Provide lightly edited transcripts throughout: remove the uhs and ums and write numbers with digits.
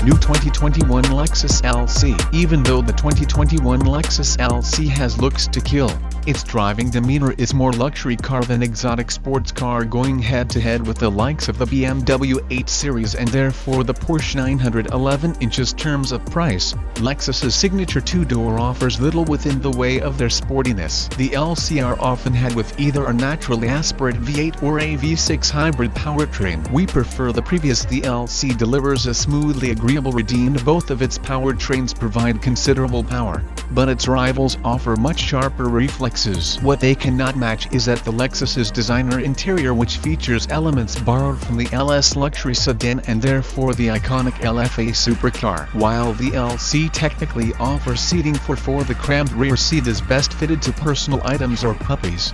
New 2021 Lexus LC. Even though the 2021 Lexus LC has looks to kill, its driving demeanor is more luxury car than exotic sports car, going head-to-head with the likes of the BMW 8 Series and therefore the Porsche 911 inches. Terms of price, Lexus's signature two-door offers little within the way of their sportiness. The LC are often had with either a naturally aspirate V8 or a V6 hybrid powertrain. We prefer the previous. The LC delivers a smoothly agreeable redeem. Both of its powertrains provide considerable power, but its rivals offer much sharper reflexes. What they cannot match is that the Lexus's designer interior, which features elements borrowed from the LS luxury sedan and therefore the iconic LFA supercar. While the LC technically offers seating for four, the cramped rear seat is best fitted to personal items or puppies.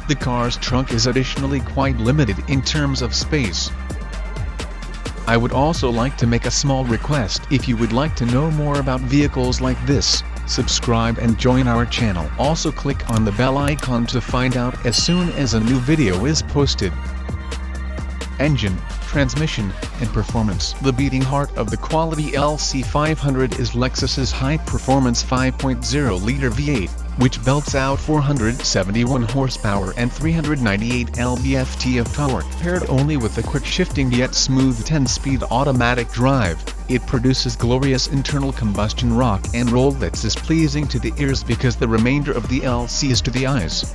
The car's trunk is additionally quite limited in terms of space. I would also like to make a small request. If you would like to know more about vehicles like this, subscribe and join our channel. Also click on the bell icon to find out as soon as a new video is posted. Engine, transmission, and performance. The beating heart of the quality LC500 is Lexus's high-performance 5.0-liter V8, which belts out 471 horsepower and 398 lb-ft of torque. Paired only with a quick-shifting yet smooth 10-speed automatic drive, it produces glorious internal combustion rock and roll that's as pleasing to the ears because the remainder of the LC is to the eyes.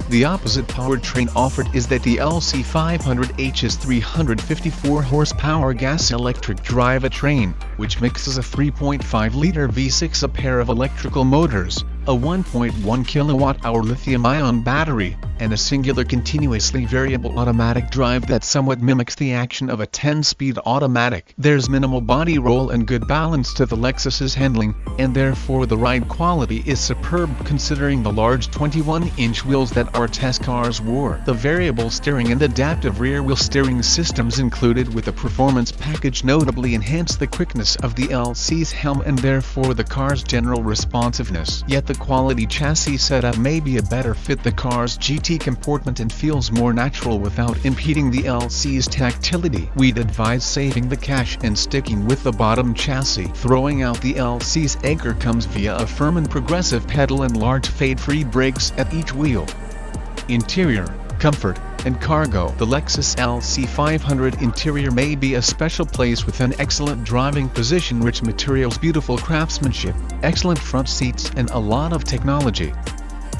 The opposite powertrain offered is that the LC500H's 354 horsepower gas-electric drivetrain, which mixes a 3.5-liter V6, a pair of electrical motors, a 1.1 kilowatt-hour lithium-ion battery, and a singular continuously variable automatic drive that somewhat mimics the action of a 10-speed automatic. There's minimal body roll and good balance to the Lexus's handling, and therefore the ride quality is superb considering the large 21-inch wheels that our test cars wore. The variable steering and adaptive rear-wheel steering systems included with the performance package notably enhance the quickness of the LC's helm and therefore the car's general responsiveness. Yet the quality chassis setup may be a better fit. The car's GT comportment and feels more natural without impeding the LC's tactility. We'd advise saving the cash and sticking with the bottom chassis. Throwing out the LC's anchor comes via a firm and progressive pedal and large fade-free brakes at each wheel. Interior, comfort, and cargo. The Lexus LC500 interior may be a special place with an excellent driving position, rich materials, beautiful craftsmanship, excellent front seats, and a lot of technology.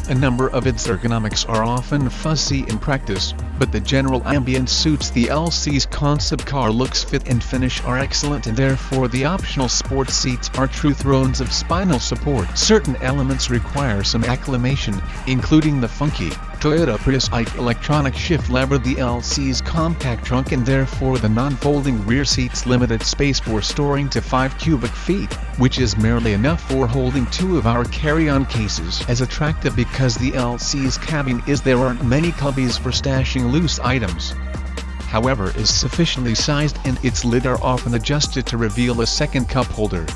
A number of its ergonomics are often fuzzy in practice, but the general ambience suits the LC's concept car. Looks, fit, and finish are excellent, and therefore the optional sports seats are true thrones of spinal support. Certain elements require some acclimation, including the funky Toyota Prius-like electronic shift lever, the LC's compact trunk, and therefore the non-folding rear seats limited space for storing to 5 cubic feet, which is merely enough for holding 2 of our carry-on cases. As attractive because the LC's cabin is, there aren't many cubbies for stashing loose items. However, is sufficiently sized and its lid are often adjusted to reveal a second cup holder.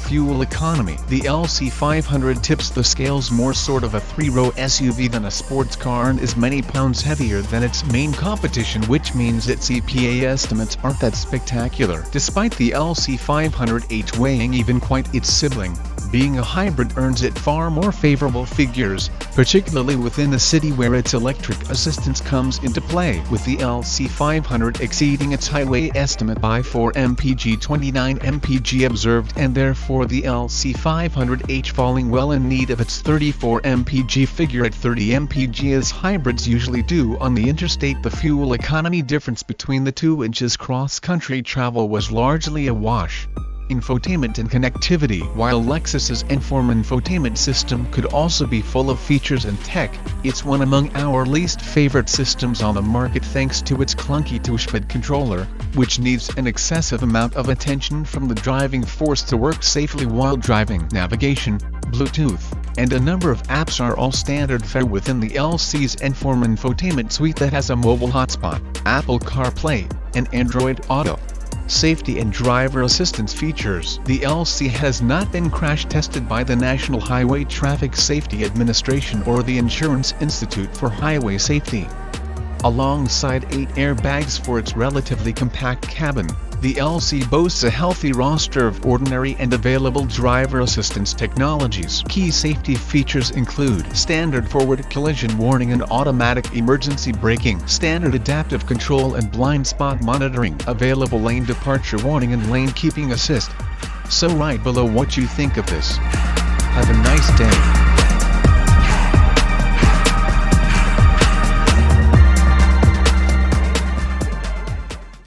Fuel economy. The LC500 tips the scales more sort of a 3-row SUV than a sports car and is many pounds heavier than its main competition, which means its EPA estimates aren't that spectacular. Despite the LC500H weighing even quite its sibling, being a hybrid earns it far more favorable figures, particularly within the city where its electric assistance comes into play, with the LC500 exceeding its highway estimate by 4 mpg, 29 mpg observed, and therefore the LC500H falling well in need of its 34 mpg figure at 30 mpg as hybrids usually do on the interstate. The fuel economy difference between the 2 inches cross-country travel was largely a wash. Infotainment and connectivity. While Lexus's Inform infotainment system could also be full of features and tech, it's one among our least favorite systems on the market thanks to its clunky touchpad controller, which needs an excessive amount of attention from the driving force to work safely while driving. Navigation, Bluetooth, and a number of apps are all standard fare within the LC's Inform infotainment suite that has a mobile hotspot, Apple CarPlay, and Android Auto. Safety and driver assistance features. The LC has not been crash tested by the National Highway Traffic Safety Administration or the Insurance Institute for Highway Safety. Alongside 8 airbags for its relatively compact cabin, The LC boasts a healthy roster of ordinary and available driver assistance technologies. Key safety features include standard forward collision warning and automatic emergency braking, standard adaptive control and blind spot monitoring, available lane departure warning and lane keeping assist. So write below what you think of this. Have a nice day.